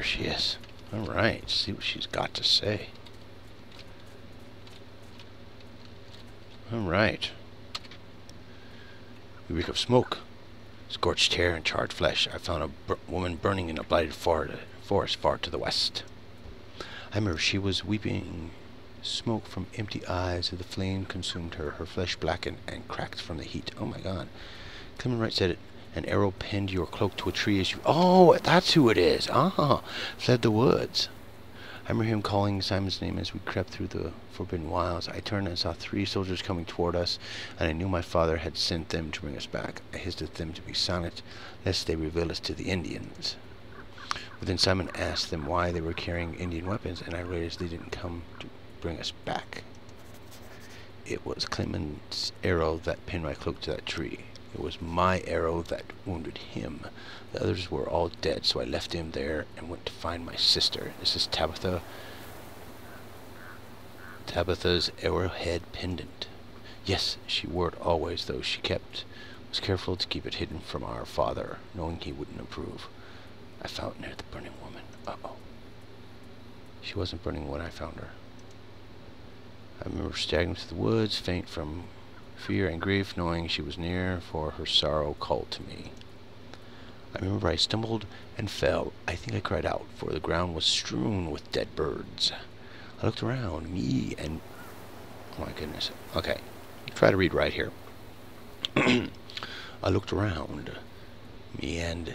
she is. Alright, see what she's got to say. Alright. We reek of smoke, scorched hair, and charred flesh. I found a woman burning in a blighted forest far to the west. I remember she was weeping. Smoke from empty eyes of the flame consumed her. Her flesh blackened and cracked from the heat. Oh my god. Clement Wright said it. An arrow pinned your cloak to a tree as you... Oh, that's who it is. Ah, fled the woods. I remember him calling Simon's name as we crept through the forbidden wilds. I turned and saw 3 soldiers coming toward us, and I knew my father had sent them to bring us back. I hissed at them to be silent, lest they reveal us to the Indians. But then Simon asked them why they were carrying Indian weapons, and I realized they didn't come to bring us back. It was Clement's arrow that pinned my cloak to that tree. It was my arrow that wounded him. The others were all dead, so I left him there and went to find my sister. This is Tabitha. Tabitha's arrowhead pendant. Yes, she wore it always, though she was careful to keep it hidden from our father, knowing he wouldn't approve. I found near the burning woman. Uh-oh. She wasn't burning when I found her. I remember staggering through the woods, faint from fear and grief, knowing she was near, for her sorrow called to me. I remember I stumbled and fell. I think I cried out, for the ground was strewn with dead birds. I looked around, me and... Oh my goodness. Okay, try to read right here. I looked around, me and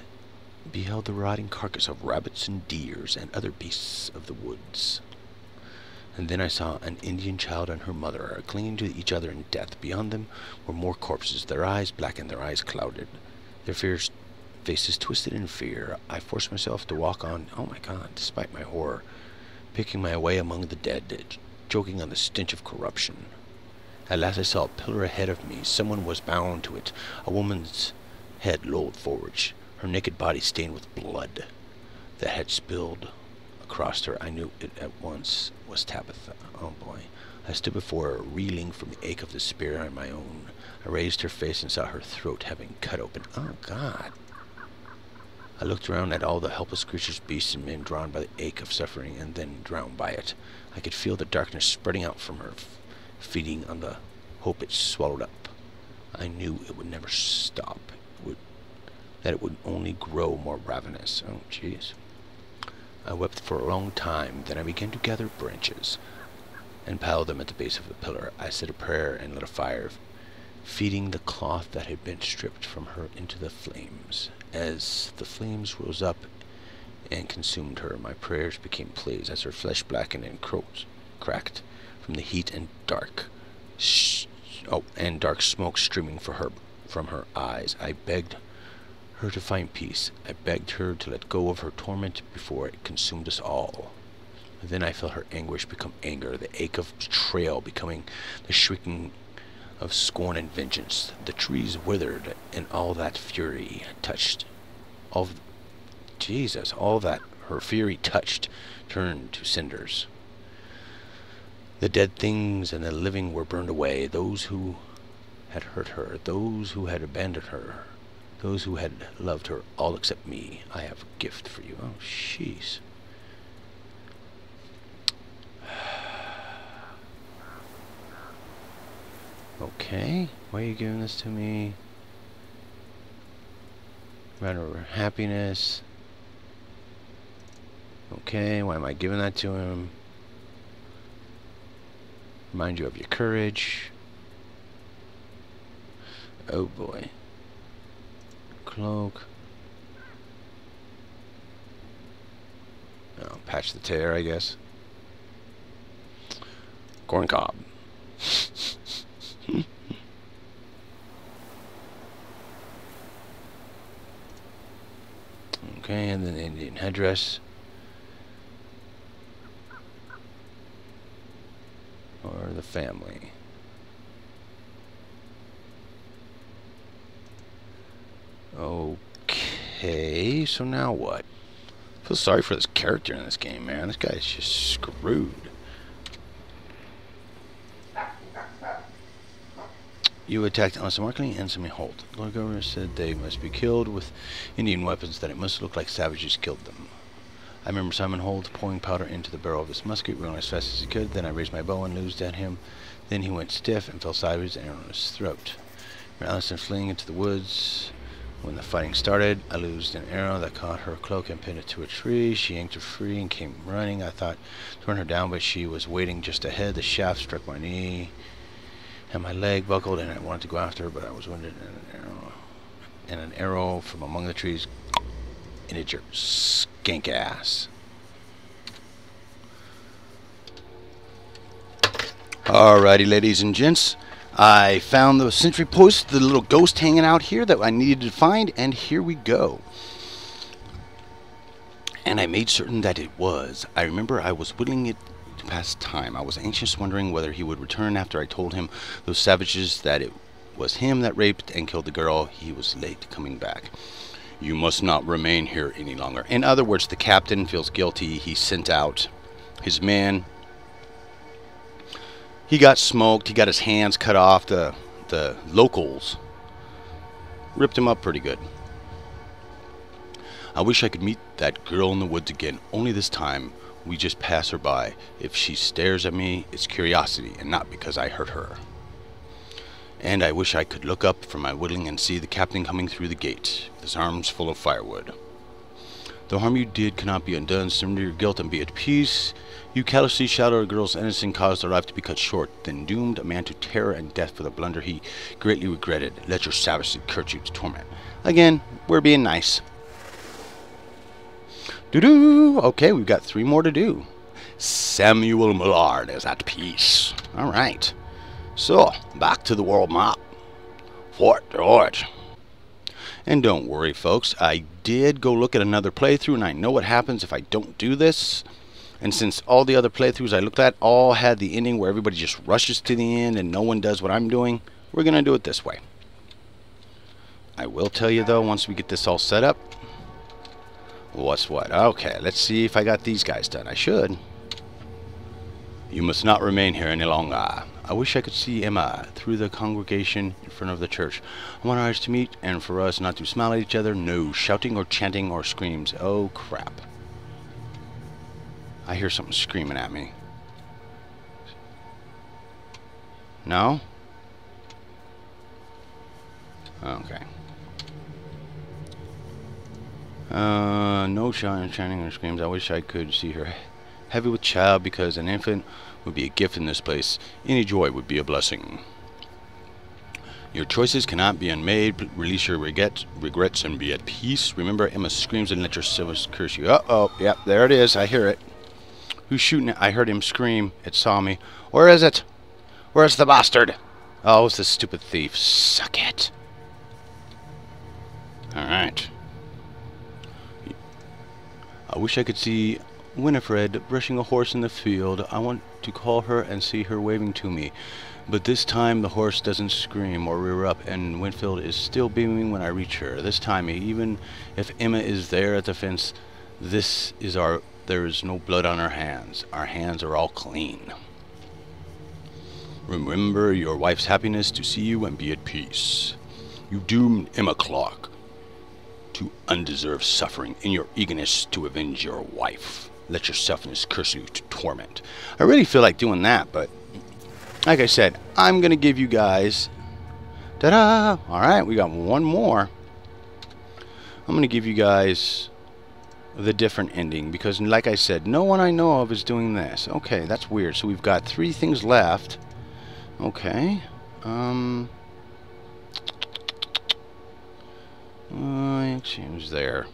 beheld the rotting carcass of rabbits and deers and other beasts of the woods. And then I saw an Indian child and her mother clinging to each other in death. Beyond them were more corpses, their eyes blackened, their eyes clouded, their faces twisted in fear. I forced myself to walk on, oh my god, despite my horror, picking my way among the dead, choking on the stench of corruption. At last I saw a pillar ahead of me. Someone was bound to it. A woman's head lolled forward, her naked body stained with blood that had spilled across her. I knew it at once was Tabitha. Oh boy. I stood before her, reeling from the ache of the spear on my own. I raised her face and saw her throat having cut open. Oh god. I looked around at all the helpless creatures, beasts, and men drawn by the ache of suffering and then drowned by it. I could feel the darkness spreading out from her, feeding on the hope it swallowed up. I knew it would never stop. That it would only grow more ravenous. Oh jeez. I wept for a long time, then I began to gather branches and piled them at the base of the pillar. I said a prayer and lit a fire, feeding the cloth that had been stripped from her into the flames. As the flames rose up and consumed her, my prayers became plays as her flesh blackened and cracked from the heat and dark smoke streaming from her eyes. I begged her to find peace. I begged her to let go of her torment before it consumed us all. Then I felt her anguish become anger, the ache of betrayal becoming the shrieking of scorn and vengeance. The trees withered, and all that fury touched, all that her fury touched turned to cinders. The dead things and the living were burned away. Those who had hurt her, those who had abandoned her, those who had loved her, all except me. I have a gift for you. Oh, jeez. Okay, why are you giving this to me? Matter of happiness. Okay, why am I giving that to him? Remind you of your courage. Oh boy. Cloak. Oh, patch the tear, I guess. Corn cob. Okay, and then Indian headdress. Or the family. Okay, so now what? I feel sorry for this character in this game, man. This guy's just screwed. You attacked unsmartly and suddenly halt. Lord Governor said they must be killed with Indian weapons, that it must look like savages killed them. I remember Simon Holt pouring powder into the barrel of his musket, reeling as fast as he could. Then I raised my bow and loosed at him. Then he went stiff and fell sideways and on his throat. Alice and fleeing into the woods. When the fighting started, I loosed an arrow that caught her cloak and pinned it to a tree. She yanked it free and came running. I thought to run her down, but she was waiting just ahead. The shaft struck my knee, and my leg buckled, and I wanted to go after her, but I was wounded, and an arrow from among the trees hit your skink ass. Alrighty, ladies and gents. I found the sentry post, the little ghost hanging out here that I needed to find, and here we go. And I made certain that it was. I remember I was whittling it to pass time. I was anxious, wondering whether he would return after I told him, those savages, that it was him that raped and killed the girl. He was late coming back. You must not remain here any longer. In other words, the captain feels guilty. He sent out his men. He got smoked. He got his hands cut off. The locals ripped him up pretty good. I wish I could meet that girl in the woods again, only this time we just pass her by. If she stares at me, it's curiosity and not because I hurt her. And I wish I could look up from my whittling and see the captain coming through the gate, with his arms full of firewood. The harm you did cannot be undone. Surrender your guilt and be at peace. You callously shadowed a girl's innocence, caused her life to be cut short, then doomed a man to terror and death for the blunder he greatly regretted. Let your savagely curse you to torment. Again, we're being nice. Doo-doo! Okay, we've got 3 more to do. Samuel Millard is at peace. Alright. So, back to the world map. Fort George. And don't worry, folks. I did go look at another playthrough, and I know what happens if I don't do this. And since all the other playthroughs I looked at all had the ending where everybody just rushes to the end and no one does what I'm doing, we're going to do it this way. I will tell you, though, once we get this all set up, what's what. Okay, let's see if I got these guys done. I should. You must not remain here any longer. I wish I could see Emma through the congregation in front of the church. I want our eyes to meet and for us not to smile at each other. No shouting or chanting or screams. Oh, crap. I hear something screaming at me. No? Okay. No shouting, chanting, or screams. I wish I could see her heavy with child, because an infant would be a gift in this place. Any joy would be a blessing. Your choices cannot be unmade. Release your regrets and be at peace. Remember, Emma screams and let your silence curse you. Uh-oh. Yep, there it is. I hear it. Who's shooting it? I heard him scream. It saw me. Where is it? Where's the bastard? Oh, it's the stupid thief. Suck it. Alright. I wish I could see Winifred brushing a horse in the field. I want to call her and see her waving to me. But this time the horse doesn't scream or rear up, and Winfield is still beaming when I reach her. This time, even if Emma is there at the fence, there is no blood on our hands. Our hands are all clean. Remember your wife's happiness to see you and be at peace. You doomed Emma Clark to undeserved suffering in your eagerness to avenge your wife. Let your selfishness curse you to torment. I really feel like doing that, but like I said, I'm going to give you guys... Ta-da! Alright, we got one more. I'm going to give you guys the different ending, because like I said, no one I know of is doing this. Okay, that's weird. So we've got 3 things left. Okay. Exchange there.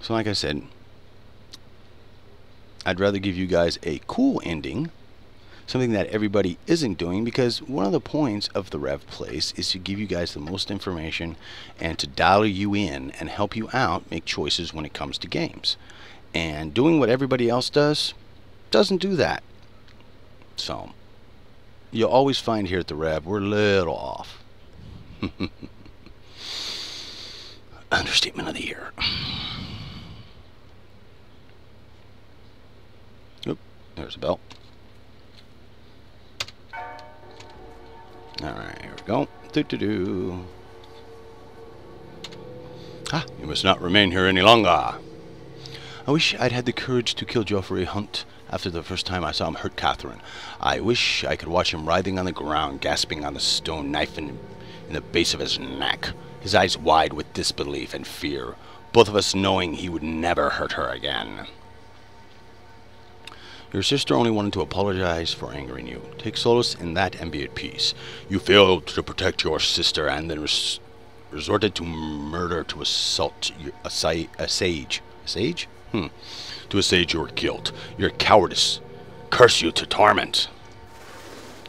So like I said, I'd rather give you guys a cool ending, something that everybody isn't doing, because one of the points of the RevPlays is to give you guys the most information and to dial you in and help you out make choices when it comes to games. And doing what everybody else doesn't do that. So you'll always find here at the Rev, we're a little off. Understatement of the year. Oop, there's a bell. Alright, here we go. Ah, you must not remain here any longer. I wish I'd had the courage to kill Geoffrey Hunt after the first time I saw him hurt Catherine. I wish I could watch him writhing on the ground, gasping on the stone knife in the base of his neck, his eyes wide with disbelief and fear, both of us knowing he would never hurt her again. Your sister only wanted to apologize for angering you. Take solace in that and be at peace. You failed to protect your sister and then resorted to murder to assault a sage. A sage? To assuage your guilt. Your cowardice. Curse you to torment.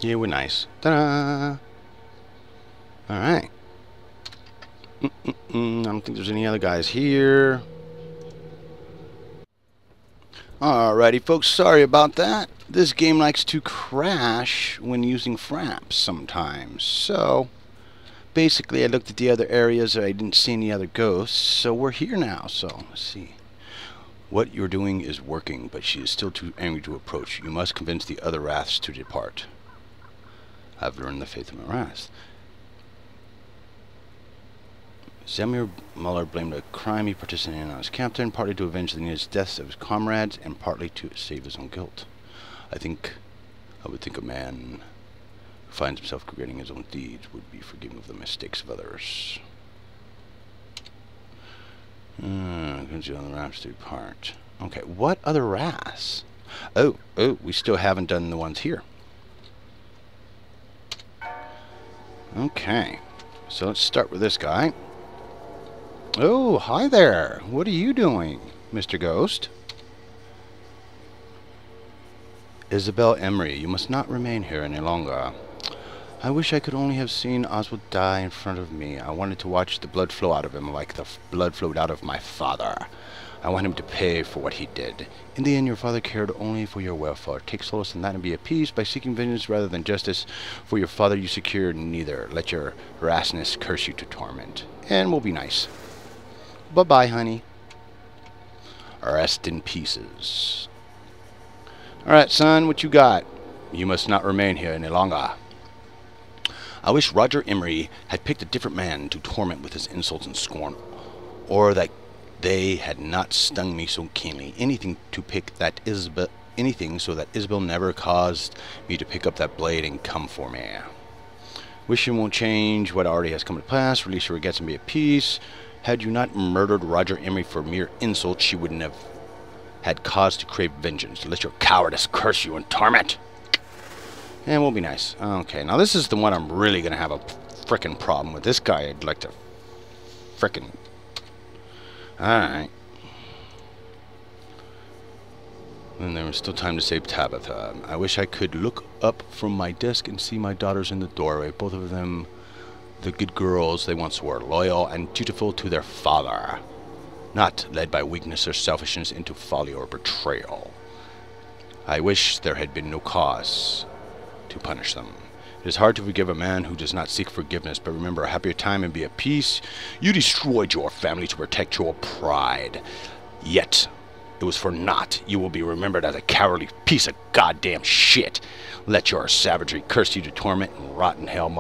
Yeah, we're nice. Ta-da! Alright. I don't think there's any other guys here. Alrighty, folks, sorry about that. This game likes to crash when using fraps sometimes. So, basically, I looked at the other areas and I didn't see any other ghosts. So, we're here now. So, let's see. What you're doing is working, but she is still too angry to approach. You must convince the other wraths to depart. I've learned the faith of my wrath. Zemir Muller blamed a crime he participated in on his captain, partly to avenge the needless deaths of his comrades, and partly to save his own guilt. I would think a man who finds himself regretting his own deeds would be forgiving of the mistakes of others. Convince you on the wraths to depart. Okay, what other wraths? Oh, we still haven't done the ones here. Okay, so let's start with this guy. Oh, hi there. What are you doing, Mr. Ghost? Isabel Emery, you must not remain here any longer. I wish I could only have seen Oswald die in front of me. I wanted to watch the blood flow out of him like the blood flowed out of my father. I want him to pay for what he did. In the end, your father cared only for your welfare. Take solace in that and be at peace. By seeking vengeance rather than justice for your father, you secure neither. Let your rassness curse you to torment. And we'll be nice. Bye-bye, honey. Rest in pieces. Alright, son, what you got? You must not remain here any longer. I wish Roger Emery had picked a different man to torment with his insults and scorn, or that they had not stung me so keenly. Anything so that Isabel never caused me to pick up that blade and come for me. Wish it won't change what already has come to pass. Release your regrets and be at peace. Had you not murdered Roger Emery for mere insult, she wouldn't have had cause to crave vengeance. Let your cowardice curse you in torment. And we'll be nice. Okay, now this is the one I'm really going to have a frickin' problem with. This guy I'd like to frickin'... Alright. And there was still time to save Tabitha. I wish I could look up from my desk and see my daughters in the doorway. Both of them, the good girls they once were, loyal and dutiful to their father. Not led by weakness or selfishness into folly or betrayal. I wish there had been no cause to punish them. It is hard to forgive a man who does not seek forgiveness, but remember a happier time and be at peace. You destroyed your family to protect your pride. Yet, it was for naught. You will be remembered as a cowardly piece of goddamn shit. Let your savagery curse you to torment and rot in hell,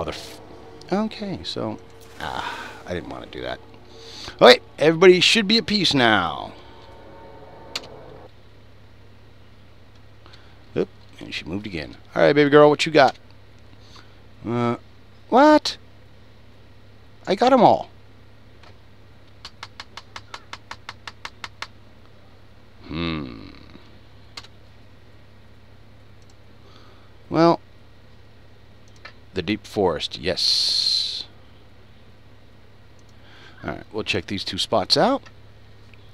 Okay, so... I didn't want to do that. Alright, everybody should be at peace now. Oop, and she moved again. Alright, baby girl, what you got? What? I got them all. Well, the deep forest, yes. Alright, we'll check these two spots out.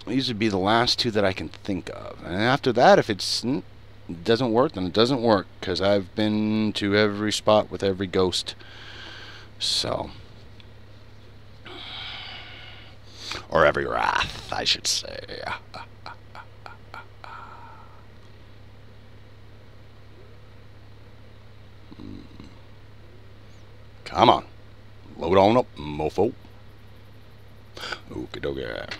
These would be the last two that I can think of. And after that, if it doesn't work, then it doesn't work. Because I've been to every spot with every ghost. So. Or every wrath, I should say. Come on. Load on up, mofo. Okie dokie.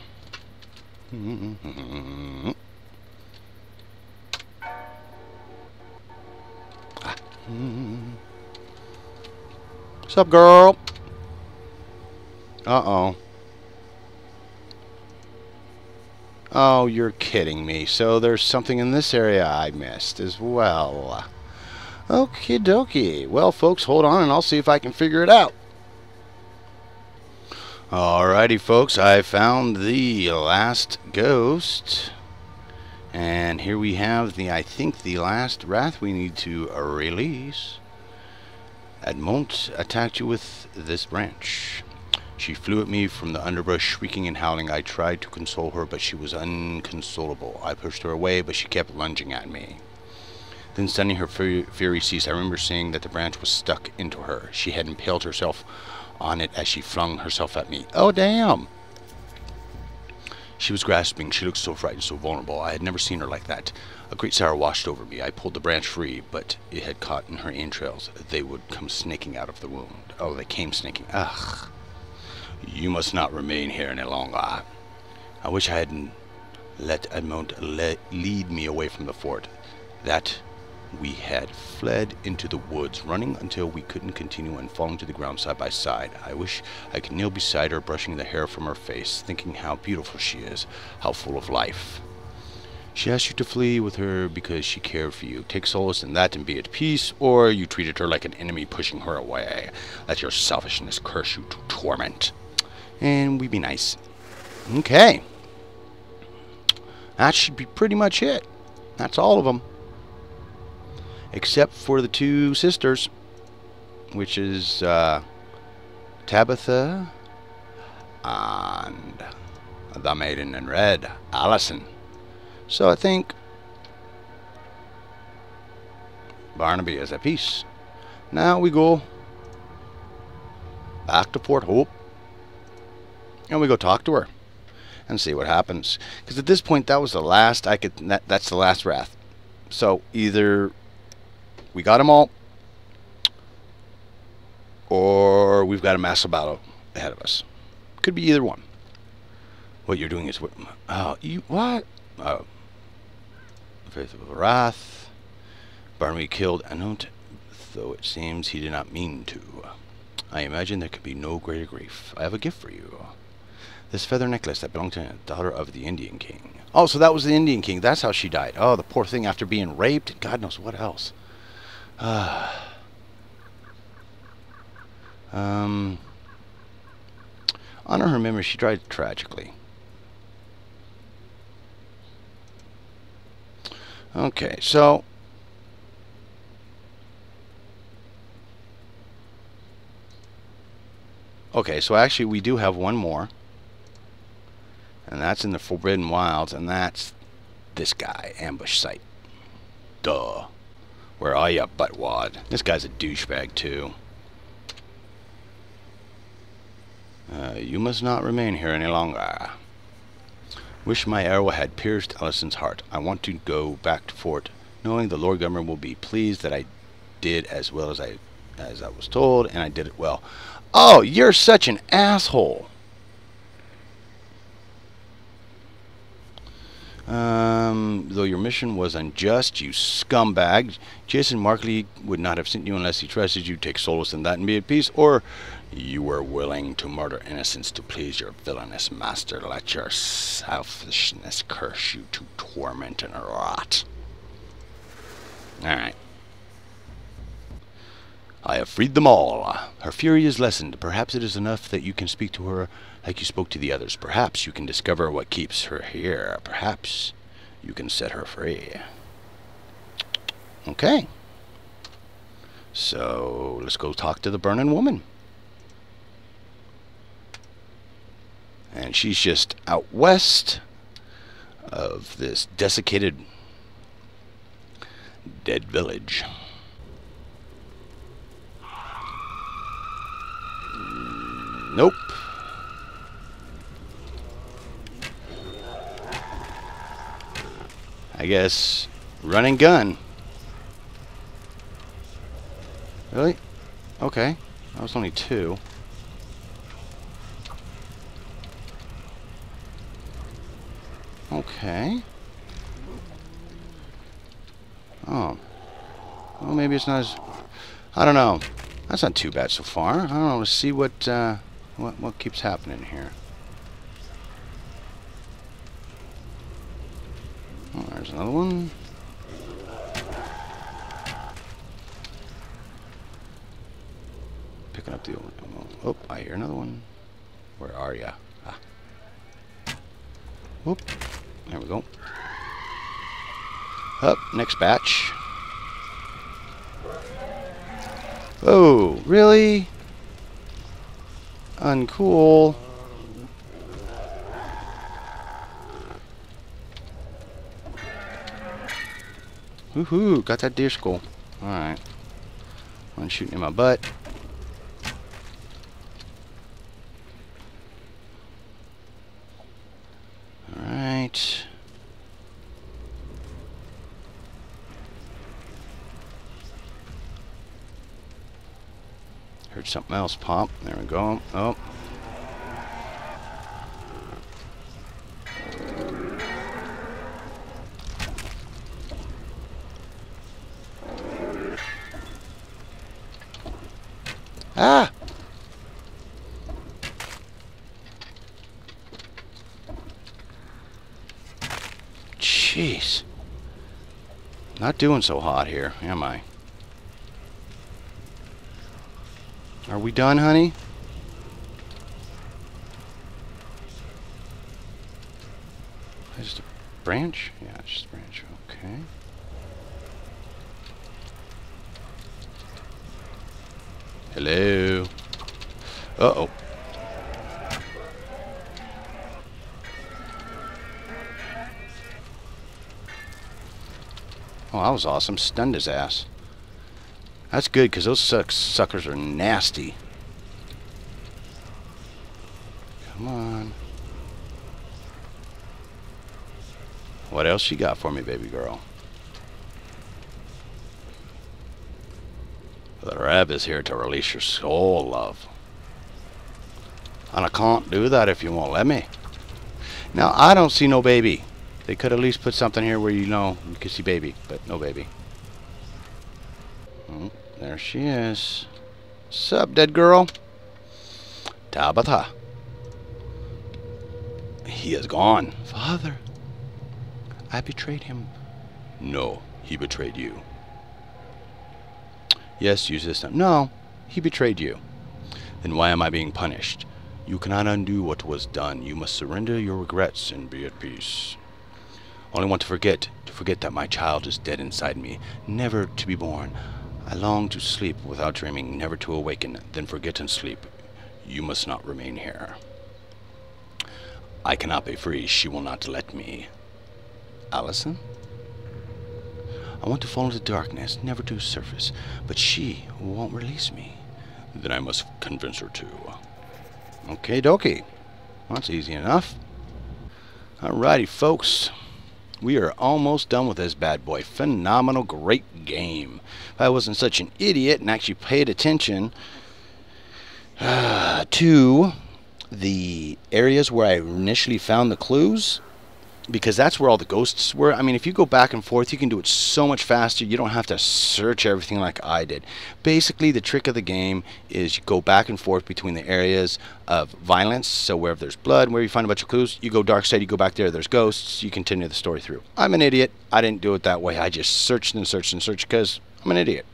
What's up, girl? Uh-oh. Oh, you're kidding me. So there's something in this area I missed as well. Okie dokie. Well, folks, hold on and I'll see if I can figure it out. Alrighty, folks, I found the last ghost. And here we have I think the last wrath we need to release. Edmond attacked you with this branch. She flew at me from the underbrush, shrieking and howling. I tried to console her, but she was inconsolable. I pushed her away, but she kept lunging at me. Then suddenly her fury ceased. I remember seeing that the branch was stuck into her. She had impaled herself on it as she flung herself at me. Oh, damn! She was grasping. She looked so frightened, so vulnerable. I had never seen her like that. A great sorrow washed over me. I pulled the branch free, but it had caught in her entrails. They would come snaking out of the wound. Oh, they came snaking. Ugh. You must not remain here any longer. I wish I hadn't let Edmond lead me away from the fort. That we had fled into the woods, running until we couldn't continue and falling to the ground side by side. I wish I could kneel beside her, brushing the hair from her face, thinking how beautiful she is, how full of life. She asked you to flee with her because she cared for you. Take solace in that and be at peace, or you treated her like an enemy, pushing her away. Let your selfishness curse you to torment. And we be nice. Okay. That should be pretty much it. That's all of them. Except for the two sisters, which is Tabitha and the maiden in red, Allison. So I think Barnaby is at peace. Now we go back to Port Hope. And we go talk to her and see what happens. Because at this point, that was the last I could. That's the last wrath. So either we got them all, or we've got a massive battle ahead of us. Could be either one. What you're doing is what? Oh, you what? Oh, faith of wrath. Barnaby killed Anont, though it seems he did not mean to. I imagine there could be no greater grief. I have a gift for you. This feather necklace that belonged to the daughter of the Indian king. Oh, so that was the Indian king. That's how she died. Oh, the poor thing, after being raped. God knows what else. Honor her memory. She died tragically. Okay, so actually we do have one more. And that's in the Forbidden Wilds, and that's this guy, Ambush Site. Duh. Where are ya, buttwad? This guy's a douchebag, too. You must not remain here any longer. Wish my arrow had pierced Allison's heart. I want to go back to fort, knowing the Lord Governor will be pleased that I did as well as I was told, and I did it well. Oh, you're such an asshole. Though your mission was unjust, you scumbag. Jason Markley would not have sent you unless he trusted you. Take solace in that and be at peace, or you were willing to murder innocents to please your villainous master. Let your selfishness curse you to torment and rot. Alright. I have freed them all. Her fury is lessened. Perhaps it is enough that you can speak to her like you spoke to the others. Perhaps you can discover what keeps her here. Perhaps you can set her free. Okay. So, let's go talk to the burning woman. And she's just out west of this desiccated, dead village. Nope. I guess run and gun. Really? Okay. That was only 2. Okay. Oh. Well, maybe it's not as... I don't know. That's not too bad so far. I don't know. Let's see what keeps happening here. Oh, there's another one. Picking up the old ammo. Oh, I hear another one. Where are ya? Ah. Whoop. There we go. Up, next batch. Oh, really? Uncool. Woohoo, got that deer skull. Alright. One shooting in my butt. Alright. Heard something else pop. There we go. Oh. Ah! Jeez. Not doing so hot here, am I? Are we done, honey? Just a branch? Yeah, it's just a branch. Okay. Hello. Uh-oh. Oh, that was awesome. Stunned his ass. That's good, because those suckers are nasty. Come on. What else you got for me, baby girl? The Rev is here to release your soul, love. And I can't do that if you won't let me. Now, I don't see no baby. They could at least put something here where you know you can see baby, but no baby. Oh, there she is. Sup, dead girl? Tabitha. He is gone. Father, I betrayed him. No, he betrayed you. Yes, use this time. No, he betrayed you. Then why am I being punished? You cannot undo what was done. You must surrender your regrets and be at peace. Only want to forget that my child is dead inside me, never to be born. I long to sleep without dreaming, never to awaken, then forget and sleep. You must not remain here. I cannot be free. She will not let me. Allison? I want to fall into darkness, never to surface, but she won't release me. Then I must convince her to. Okay, dokie. Well, that's easy enough. Alrighty, folks. We are almost done with this bad boy. Phenomenal, great game. If I wasn't such an idiot and actually paid attention to the areas where I initially found the clues, because that's where all the ghosts were. I mean, if you go back and forth, you can do it so much faster. You don't have to search everything like I did. Basically, the trick of the game is you go back and forth between the areas of violence. So wherever there's blood, where you find a bunch of clues, you go dark side, you go back there, there's ghosts, you continue the story through. I'm an idiot. I didn't do it that way. I just searched and searched and searched because I'm an idiot.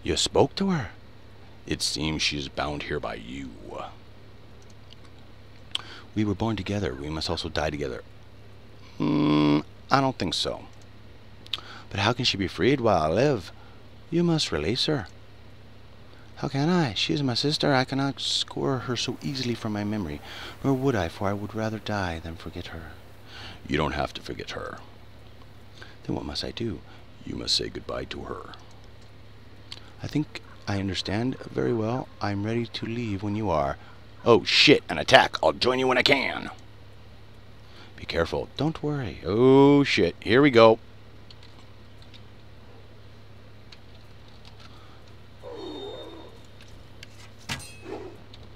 You spoke to her. It seems she is bound here by you. We were born together. We must also die together. I don't think so. But how can she be freed while I live? You must release her. How can I? She is my sister. I cannot score her so easily from my memory. Nor would I, for I would rather die than forget her. You don't have to forget her. Then what must I do? You must say goodbye to her. I think I understand very well. I'm ready to leave when you are. Oh, shit, an attack. I'll join you when I can. Be careful. Don't worry. Oh, shit. Here we go.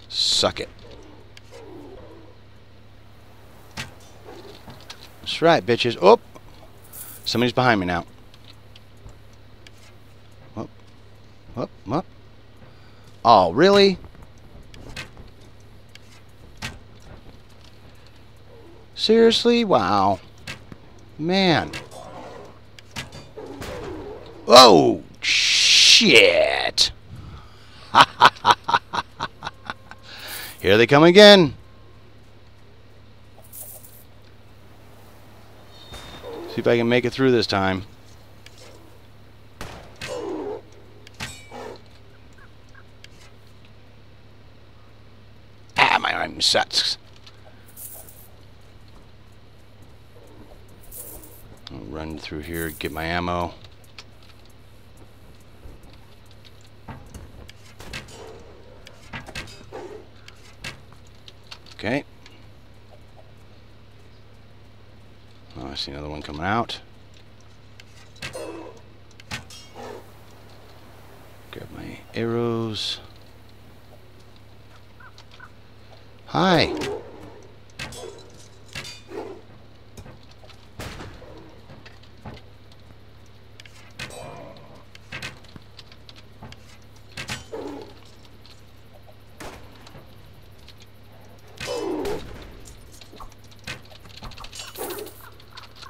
Suck it. That's right, bitches. Oh! Somebody's behind me now. Up. Up. Up. Oh, really? Seriously? Wow. Man. Oh, shit. Here they come again. See if I can make it through this time. Ah, my arm sucks. I'll run through here, get my ammo. Okay. Oh, I see another one coming out. Grab my arrows. Hi.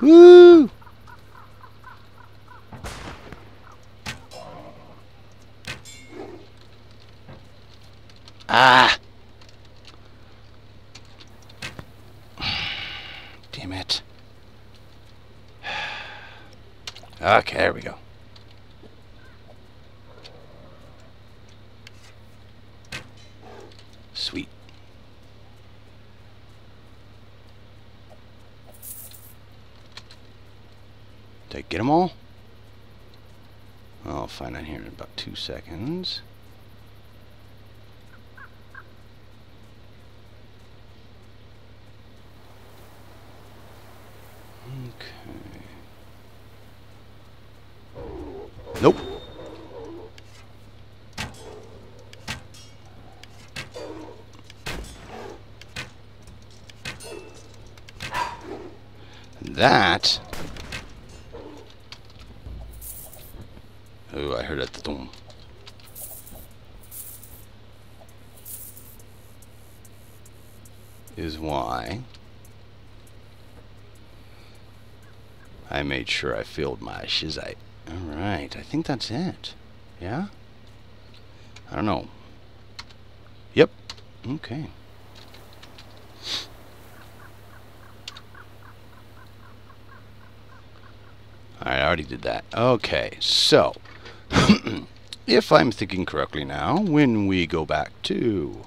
Woo! Ah! Damn it. Okay, there we go. Sweet. Did I get them all? I'll find out here in about 2 seconds. Okay. Nope. That. Oh, I heard it. Thump. Is why I made sure I filled my shizite. Alright, I think that's it. Yeah? I don't know. Yep. Okay. Alright, I already did that. Okay, so if I'm thinking correctly now, when we go back to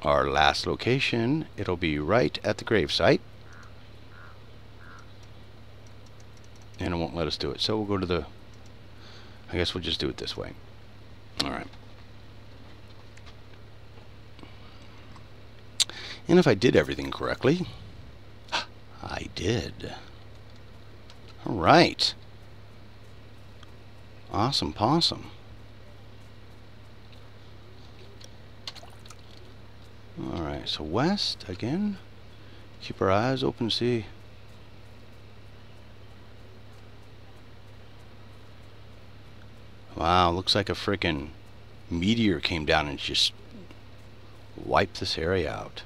our last location, it'll be right at the gravesite. And it won't let us do it. So we'll go to the... I guess we'll just do it this way. Alright. And if I did everything correctly... I did. Alright. Awesome possum. Alright, so west again. Keep our eyes open, see. Wow, looks like a frickin' meteor came down and just wiped this area out.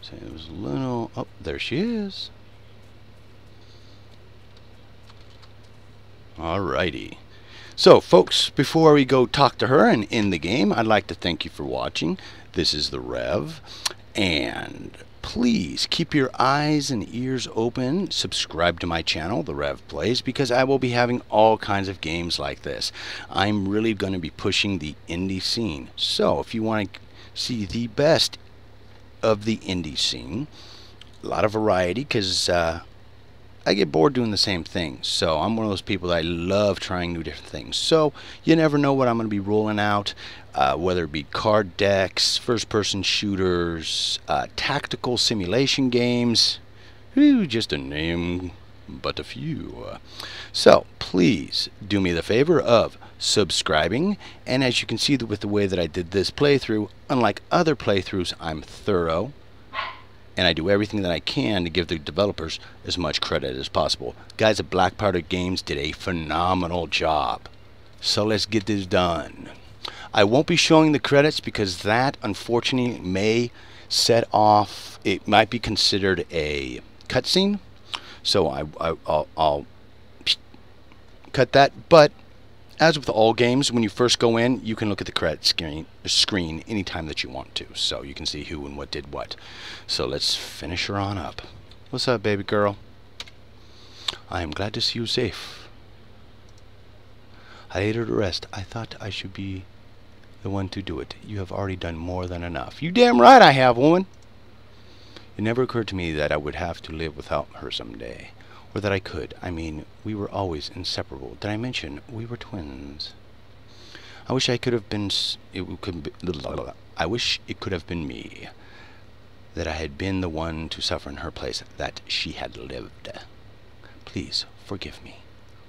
So it was a little... Oh, there she is. Alrighty. So, folks, before we go talk to her and end the game, I'd like to thank you for watching. This is the Rev, and please keep your eyes and ears open. Subscribe to my channel, TheRevPlays, because I will be having all kinds of games like this. I'm really going to be pushing the indie scene. So, if you want to see the best of the indie scene, a lot of variety, because I get bored doing the same thing. So I'm one of those people that I love trying new different things. So you never know what I'm going to be rolling out, whether it be card decks, first-person shooters, tactical simulation games, just to name but a few. So please do me the favor of subscribing, and as you can see with the way that I did this playthrough, unlike other playthroughs, I'm thorough. And I do everything that I can to give the developers as much credit as possible. Guys at Black Powder Games did a phenomenal job. So let's get this done. I won't be showing the credits because that, unfortunately, may set off. It might be considered a cutscene, so I'll cut that. But as with all games, when you first go in, you can look at the credit screen anytime that you want to, so you can see who and what did what. So let's finish her on up. What's up, baby girl? I am glad to see you safe. I laid her to rest. I thought I should be the one to do it. You have already done more than enough. You damn right I have, woman. It never occurred to me that I would have to live without her someday. Or that I could. I mean, we were always inseparable. Did I mention we were twins? I wish I could have been... I wish it could have been me. That I had been the one to suffer in her place. That she had lived. Please, forgive me.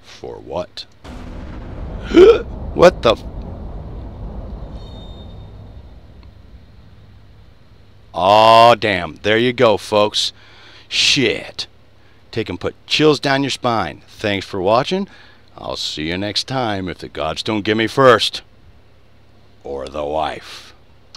For what? What the... Aw, damn. There you go, folks. Shit. Take and put chills down your spine. Thanks for watching. I'll see you next time if the gods don't get me first. Or the wife.